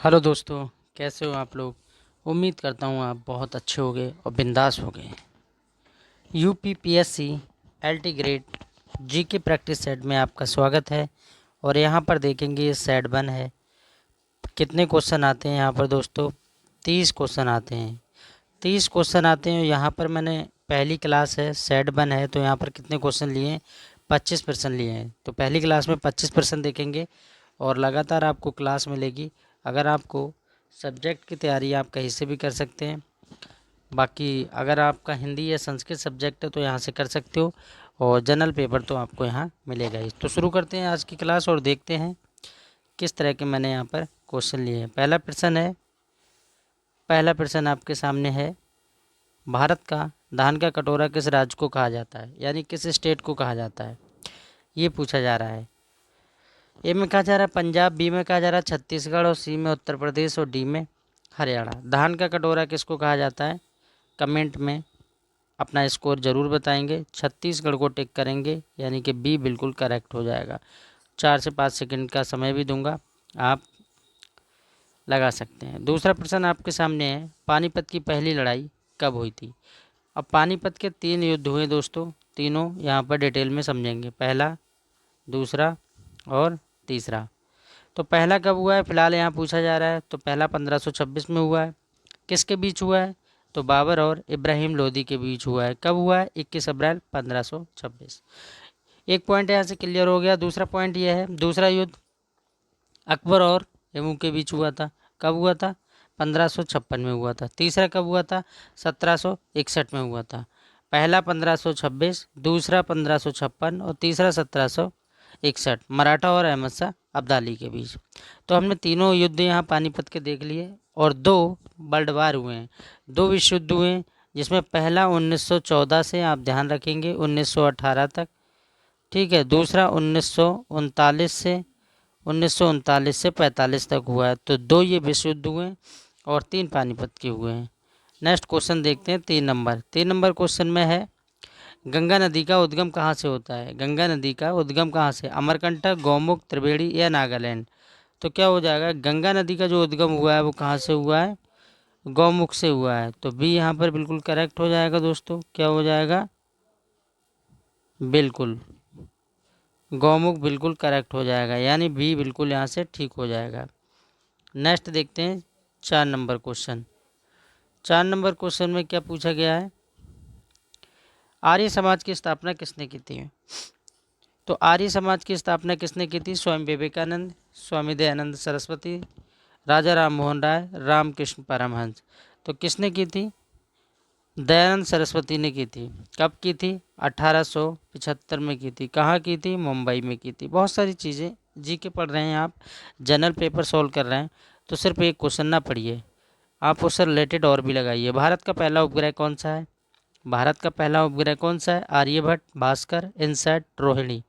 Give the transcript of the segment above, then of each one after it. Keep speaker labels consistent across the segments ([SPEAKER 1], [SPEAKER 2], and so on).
[SPEAKER 1] Hello दोस्तों, कैसे हो आप लोग। उम्मीद करता हूँ आप बहुत अच्छे होंगे और बिंदास होंगे। UPPSC LT grade GK practice set में आपका स्वागत है। और यहाँ पर देखेंगे ये सेट 1 है। कितने क्वेश्चन आते हैं यहाँ पर दोस्तों? 30 क्वेश्चन आते हैं। 30 क्वेश्चन आते हैं। यहाँ पर मैंने पहली क्लास है, सेट 1 है, तो यहाँ पर कितने क्वेश्चन लिए हैं? 25% लिए हैं। तो पहली क्लास में 25% देखेंगे और लगातार आपको क्लास मिलेगी। अगर आपको सब्जेक्ट की तैयारी आप कहीं से भी कर सकते हैं। बाकी अगर आपका हिंदी या संस्कृत सब्जेक्ट है तो यहाँ से कर सकते हो, और जनरल पेपर तो आपको यहाँ मिलेगा ही। तो शुरू करते हैं आज की क्लास और देखते हैं किस तरह के मैंने यहाँ पर क्वेश्चन लिए हैं। पहला प्रश्न आपके सामने है, भारत का धान का कटोरा किस राज्य को कहा जाता है, यानी किस स्टेट को कहा जाता है, ये पूछा जा रहा है। ए में कहा जा रहा है पंजाब, बी में कहा जा रहा है छत्तीसगढ़, और सी में उत्तर प्रदेश, और डी में हरियाणा। धान का कटोरा किसको कहा जाता है? कमेंट में अपना स्कोर ज़रूर बताएंगे। छत्तीसगढ़ को टिक करेंगे, यानी कि बी बिल्कुल करेक्ट हो जाएगा। 4 से 5 सेकंड का समय भी दूंगा, आप लगा सकते हैं। दूसरा प्रश्न आपके सामने है, पानीपत की पहली लड़ाई कब हुई थी? अब पानीपत के 3 युद्ध हुए दोस्तों, तीनों यहाँ पर डिटेल में समझेंगे, पहला, दूसरा और तीसरा। तो पहला कब हुआ है फिलहाल यहाँ पूछा जा रहा है। तो पहला 1526 में हुआ है। किसके बीच हुआ है? तो बाबर और इब्राहिम लोदी के बीच हुआ है। कब हुआ है? 21 अप्रैल 1526। एक पॉइंट यहाँ से क्लियर हो गया। दूसरा पॉइंट यह है, दूसरा युद्ध अकबर और हिमू के बीच हुआ था। कब हुआ था? 1556 में हुआ था। तीसरा कब हुआ था? 1761 में हुआ था। पहला 1526, दूसरा 1556 और तीसरा 1761, मराठा और अहमद शाह अब्दाली के बीच। तो हमने तीनों युद्ध यहाँ पानीपत के देख लिए, और 2 वर्ल्ड वार हुए हैं, 2 विश्व युद्ध हुए हैं, जिसमें पहला 1914 से, आप ध्यान रखेंगे, 1918 तक, ठीक है। दूसरा 1939 से 45 तक हुआ है। तो 2 ये विश्व युद्ध हुए हैं और 3 पानीपत के हुए हैं। नेक्स्ट क्वेश्चन देखते हैं, 3 नंबर क्वेश्चन में है, गंगा नदी का उद्गम कहाँ से होता है? गंगा नदी का उद्गम कहाँ से? अमरकंटक, गौमुख, त्रिवेणी या नागालैंड? तो क्या हो जाएगा? गंगा नदी का जो उद्गम हुआ है वो कहाँ से हुआ है? गौमुख से हुआ है। तो बी यहाँ पर बिल्कुल करेक्ट हो जाएगा दोस्तों। क्या हो जाएगा? बिल्कुल गौमुख बिल्कुल करेक्ट हो जाएगा, यानी बी बिल्कुल यहाँ से ठीक हो जाएगा। नेक्स्ट देखते हैं 4 नंबर क्वेश्चन। 4 नंबर क्वेश्चन में क्या पूछा गया है, आर्य समाज की स्थापना किसने की थी? तो आर्य समाज की स्थापना किसने की थी? स्वामी विवेकानंद, स्वामी दयानंद सरस्वती, राजा राम मोहन राय, रामकृष्ण परमहंस। तो किसने की थी? दयानंद सरस्वती ने की थी। कब की थी? 1875 में की थी। कहाँ की थी? मुंबई में की थी। बहुत सारी चीज़ें जी के पढ़ रहे हैं आप, जनरल पेपर सॉल्व कर रहे हैं, तो सिर्फ एक क्वेश्चन ना पढ़िए, आप उससे रिलेटेड और भी लगाइए। भारत का पहला उपग्रह कौन सा है? भारत का पहला उपग्रह कौन सा है? आर्यभट्ट, भास्कर, इनसैट, रोहिणी।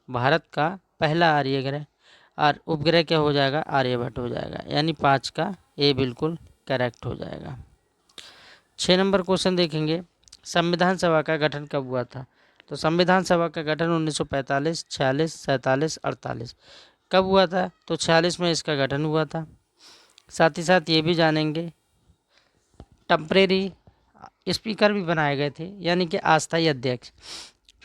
[SPEAKER 1] भारत का पहला आर्यग्रह और उपग्रह क्या हो जाएगा? आर्यभट्ट हो जाएगा, यानी 5 का ए बिल्कुल करेक्ट हो जाएगा। 6 नंबर क्वेश्चन देखेंगे, संविधान सभा का गठन कब हुआ था? तो संविधान सभा का गठन 1945, 46, 47, 48। कब हुआ था? तो 46 में इसका गठन हुआ था। साथ ही साथ ये भी जानेंगे, टेम्परेरी स्पीकर भी बनाए गए थे, यानी कि अस्थायी अध्यक्ष।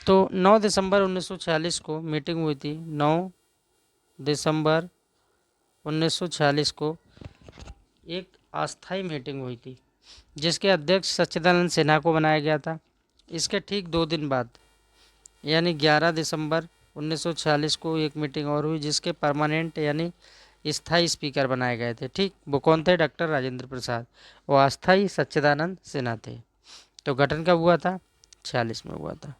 [SPEAKER 1] तो 9 दिसंबर 1946 को मीटिंग हुई थी। 9 दिसंबर 1946 को एक अस्थायी मीटिंग हुई थी, जिसके अध्यक्ष सच्चिदानंद सिन्हा को बनाया गया था। इसके ठीक 2 दिन बाद, यानी 11 दिसंबर 1946 को एक मीटिंग और हुई, जिसके परमानेंट यानी स्थायी स्पीकर बनाए गए थे। ठीक, वो कौन थे? डॉक्टर राजेंद्र प्रसाद। वो अस्थायी सच्चिदानंद सिन्हा थे। तो गठन कब हुआ था? 46 में हुआ था।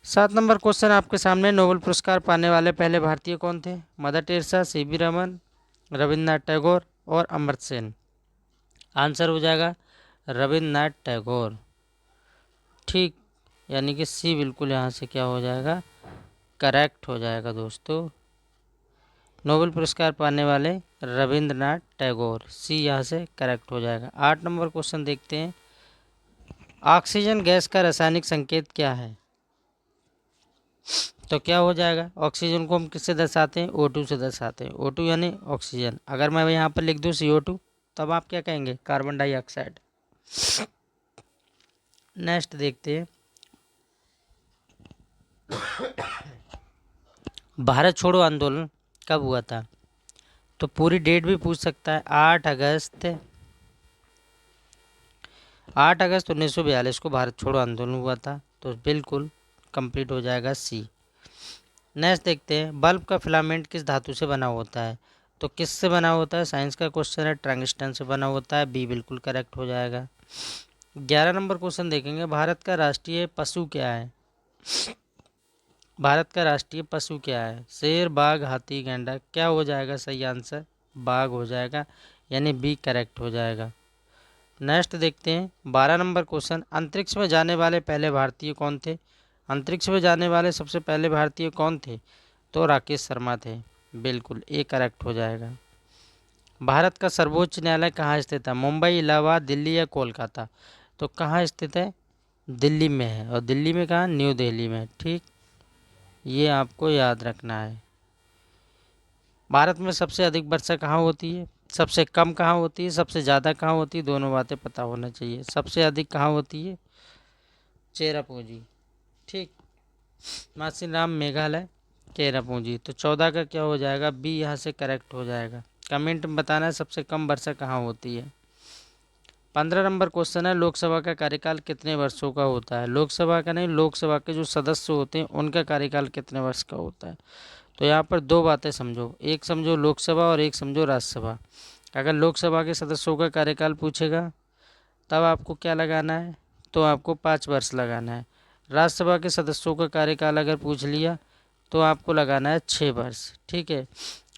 [SPEAKER 1] 7 नंबर क्वेश्चन आपके सामने, नोबेल पुरस्कार पाने वाले पहले भारतीय कौन थे? Mother Teresa, CV Raman, Rabindranath Tagore और अमर्त्य सेन। आंसर हो जाएगा रविन्द्रनाथ टैगोर। ठीक, यानी कि सी बिल्कुल यहाँ से क्या हो जाएगा? करेक्ट हो जाएगा दोस्तों। नोबेल पुरस्कार पाने वाले रविन्द्रनाथ टैगोर, सी यहाँ से करेक्ट हो जाएगा। 8 नंबर क्वेश्चन देखते हैं, ऑक्सीजन गैस का रासायनिक संकेत क्या है? तो क्या हो जाएगा, ऑक्सीजन को हम किससे दर्शाते हैं, O2 से दर्शाते हैं। O2 यानी ऑक्सीजन। अगर मैं यहाँ पर लिख दूँ CO2, तब आप क्या कहेंगे, कार्बन डाइऑक्साइड। नेक्स्ट देखते हैं, भारत छोड़ो आंदोलन कब हुआ था। तो पूरी डेट भी पूछ सकता है। 8 अगस्त 1942 को भारत छोड़ो आंदोलन हुआ था। तो बिल्कुल कंप्लीट हो जाएगा सी। नेक्स्ट देखते हैं, बल्ब का फिलामेंट किस धातु से बना होता है। तो किस से बना होता है, साइंस का क्वेश्चन है, टंगस्टन से बना होता है। बी बिल्कुल करेक्ट हो जाएगा। 11 नंबर क्वेश्चन देखेंगे, भारत का राष्ट्रीय पशु क्या है। भारत का राष्ट्रीय पशु क्या है, शेर, बाघ, हाथी, गैंडा। क्या हो जाएगा सही आंसर, बाघ हो जाएगा, यानी बी करेक्ट हो जाएगा। नेक्स्ट देखते हैं, 12 नंबर क्वेश्चन, अंतरिक्ष में जाने वाले पहले भारतीय कौन थे। अंतरिक्ष में जाने वाले सबसे पहले भारतीय कौन थे। तो राकेश शर्मा थे। बिल्कुल ए करेक्ट हो जाएगा। भारत का सर्वोच्च न्यायालय कहाँ स्थित है, मुंबई, इलाहाबाद, दिल्ली या कोलकाता। तो कहाँ स्थित है, दिल्ली में है। और दिल्ली में कहाँ, न्यू दिल्ली में। ठीक, ये आपको याद रखना है। भारत में सबसे अधिक वर्षा कहाँ होती है, सबसे कम कहाँ होती है, सबसे ज़्यादा कहाँ होती है, दोनों बातें पता होना चाहिए। सबसे अधिक कहाँ होती है, चेरापूंजी। ठीक, मासीराम, मेघालय, चेरापूंजी। तो 14 का क्या हो जाएगा, बी यहाँ से करेक्ट हो जाएगा। कमेंट में बताना है सबसे कम वर्षा कहाँ होती है। 15 नंबर क्वेश्चन है, लोकसभा का कार्यकाल कितने वर्षों का होता है। लोकसभा का नहीं, लोकसभा के जो सदस्य होते हैं उनका कार्यकाल कितने वर्ष का होता है। तो यहाँ पर दो बातें समझो, एक समझो लोकसभा और एक समझो राज्यसभा। अगर लोकसभा के सदस्यों का कार्यकाल पूछेगा तब आपको क्या लगाना है, तो आपको 5 वर्ष लगाना है। राज्यसभा के सदस्यों का कार्यकाल अगर पूछ लिया तो आपको लगाना है 6 वर्ष। ठीक है।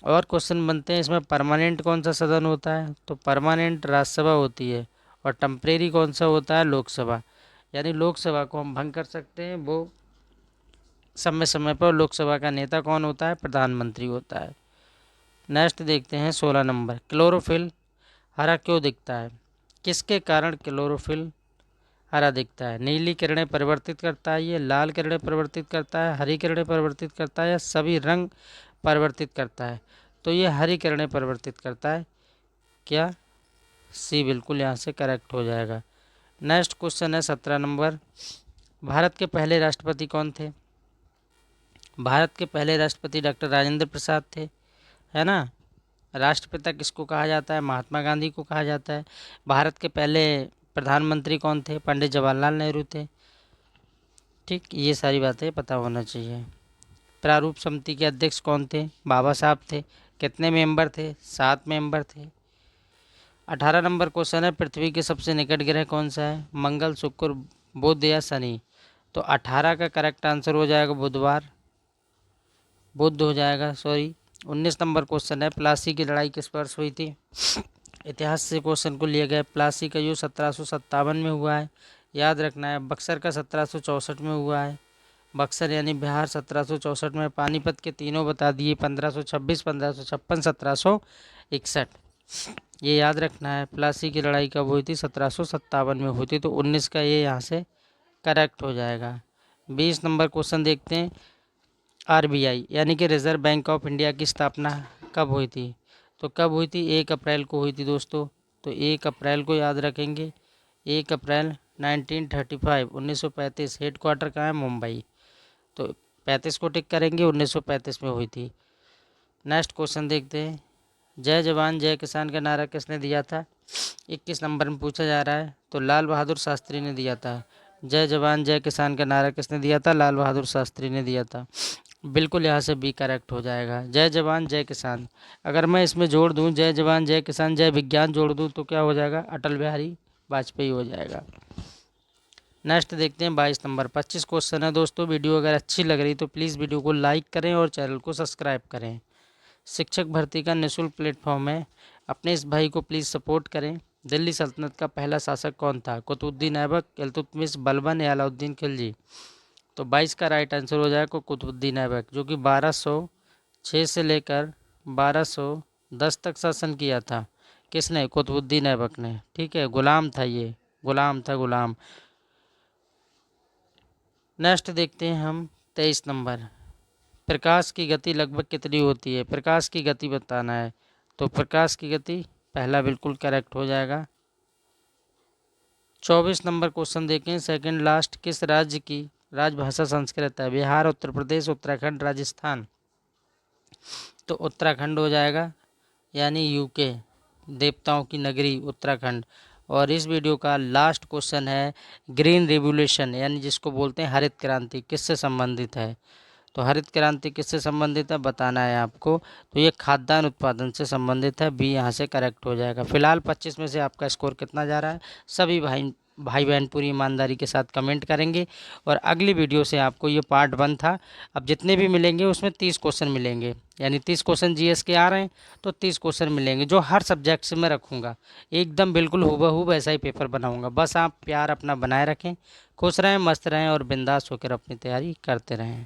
[SPEAKER 1] और क्वेश्चन बनते हैं इसमें, परमानेंट कौन सा सदन होता है। तो परमानेंट राज्यसभा होती है, और टेम्परेरी कौन सा होता है, लोकसभा। यानी लोकसभा को हम भंग कर सकते हैं, वो समय समय पर। लोकसभा का नेता कौन होता है, प्रधानमंत्री होता है। नेक्स्ट देखते हैं 16 नंबर, क्लोरोफिल हरा क्यों दिखता है। किसके कारण क्लोरोफिल हरा दिखता है। नीली किरणें परिवर्तित करता है, ये लाल किरणें परिवर्तित करता है, हरी किरणें परिवर्तित करता है, या सभी रंग परिवर्तित करता है। तो ये हरी किरणें परिवर्तित करता है। क्या, सी बिल्कुल यहाँ से करेक्ट हो जाएगा। नेक्स्ट क्वेश्चन है 17 नंबर, भारत के पहले राष्ट्रपति कौन थे। भारत के पहले राष्ट्रपति डॉक्टर राजेंद्र प्रसाद थे, है ना। राष्ट्रपिता किसको कहा जाता है, महात्मा गांधी को कहा जाता है। भारत के पहले प्रधानमंत्री कौन थे, पंडित जवाहरलाल नेहरू थे। ठीक, ये सारी बातें पता होना चाहिए। प्रारूप समिति के अध्यक्ष कौन थे, बाबा साहब थे। कितने मेंबर थे, 7 मेंबर थे। 18 नंबर क्वेश्चन है, पृथ्वी के सबसे निकट ग्रह कौन सा है, मंगल, शुक्र, बुध या शनि। तो 18 का करेक्ट आंसर हो जाएगा बुधवार, बुध हो जाएगा, सॉरी। 19 नंबर क्वेश्चन है, प्लासी की लड़ाई किस वर्ष हुई थी। इतिहास से क्वेश्चन को लिया गया। प्लासी का युद्ध 1757 में हुआ है, याद रखना है। बक्सर का 1764 में हुआ है, बक्सर यानी बिहार 1764 में। पानीपत के तीनों बता दिए, 1526, 1556, 1761। ये याद रखना है। प्लासी की लड़ाई कब हुई थी, 1757 में हुई थी। तो 19 का ये यहाँ से करेक्ट हो जाएगा। 20 नंबर क्वेश्चन देखते हैं, आरबीआई यानी कि रिजर्व बैंक ऑफ इंडिया की स्थापना कब हुई थी। तो कब हुई थी, 1 अप्रैल को हुई थी दोस्तों। तो 1 अप्रैल को याद रखेंगे, 1 अप्रैल 1935, 1935। हेडक्वार्टर कहाँ है, मुंबई। तो 35 को टिक करेंगे, 1935 में हुई थी। नेक्स्ट क्वेश्चन देखते हैं, जय जवान जय किसान का नारा किसने दिया था। 21 नंबर में पूछा जा रहा है। तो लाल बहादुर शास्त्री ने दिया था। जय जवान जय किसान का नारा किसने दिया था, लाल बहादुर शास्त्री ने दिया था। बिल्कुल यहाँ से बी करेक्ट हो जाएगा, जय जवान जय किसान। अगर मैं इसमें जोड़ दूँ जय जवान जय किसान जय विज्ञान जोड़ दूँ तो क्या हो जाएगा, अटल बिहारी वाजपेयी हो जाएगा। नेक्स्ट देखते हैं 22 नंबर, 25 क्वेश्चन है दोस्तों। वीडियो अगर अच्छी लग रही तो प्लीज़ वीडियो को लाइक करें और चैनल को सब्सक्राइब करें। शिक्षक भर्ती का निःशुल्क प्लेटफॉर्म है, अपने इस भाई को प्लीज़ सपोर्ट करें। दिल्ली सल्तनत का पहला शासक कौन था, कुतुबुद्दीन ऐबक, इल्तुतमिश, बलबन या अलाउद्दीन खिलजी। तो 22 का राइट आंसर हो जाएगा कुतुबुद्दीन ऐबक, जो कि 1206 से लेकर 1210 तक शासन किया था। किसने, कुतुबुद्दीन ऐबक ने। ठीक है, गुलाम था ये, गुलाम था, गुलाम। नेक्स्ट देखते हैं हम 23 नंबर, प्रकाश की गति लगभग कितनी होती है? प्रकाश की गति बताना है, तो प्रकाश की गति पहला बिल्कुल करेक्ट हो जाएगा। 24 नंबर क्वेश्चन देखें, सेकंड लास्ट, किस राज्य की राजभाषा संस्कृत है? बिहार, उत्तर प्रदेश, उत्तराखंड, राजस्थान। तो उत्तराखंड हो जाएगा, यानी यूके, देवताओं की नगरी उत्तराखंड। और इस वीडियो का लास्ट क्वेश्चन है, ग्रीन रिवोल्यूशन यानी जिसको बोलते हैं हरित क्रांति, किससे संबंधित है? तो हरित क्रांति किससे संबंधित है बताना है आपको। तो ये खाद्यान्न उत्पादन से संबंधित है, बी यहाँ से करेक्ट हो जाएगा। फिलहाल 25 में से आपका स्कोर कितना जा रहा है? सभी भाई बहन पूरी ईमानदारी के साथ कमेंट करेंगे। और अगली वीडियो से आपको ये पार्ट 1 था, अब जितने भी मिलेंगे उसमें 30 क्वेश्चन मिलेंगे, यानी 30 क्वेश्चन जीएस के आ रहे हैं, तो 30 क्वेश्चन मिलेंगे जो हर सब्जेक्ट से मैं रखूँगा। एकदम बिल्कुल हूबहू वैसा ही पेपर बनाऊँगा। बस आप प्यार अपना बनाए रखें, खुश रहें, मस्त रहें और बिंदास होकर अपनी तैयारी करते रहें।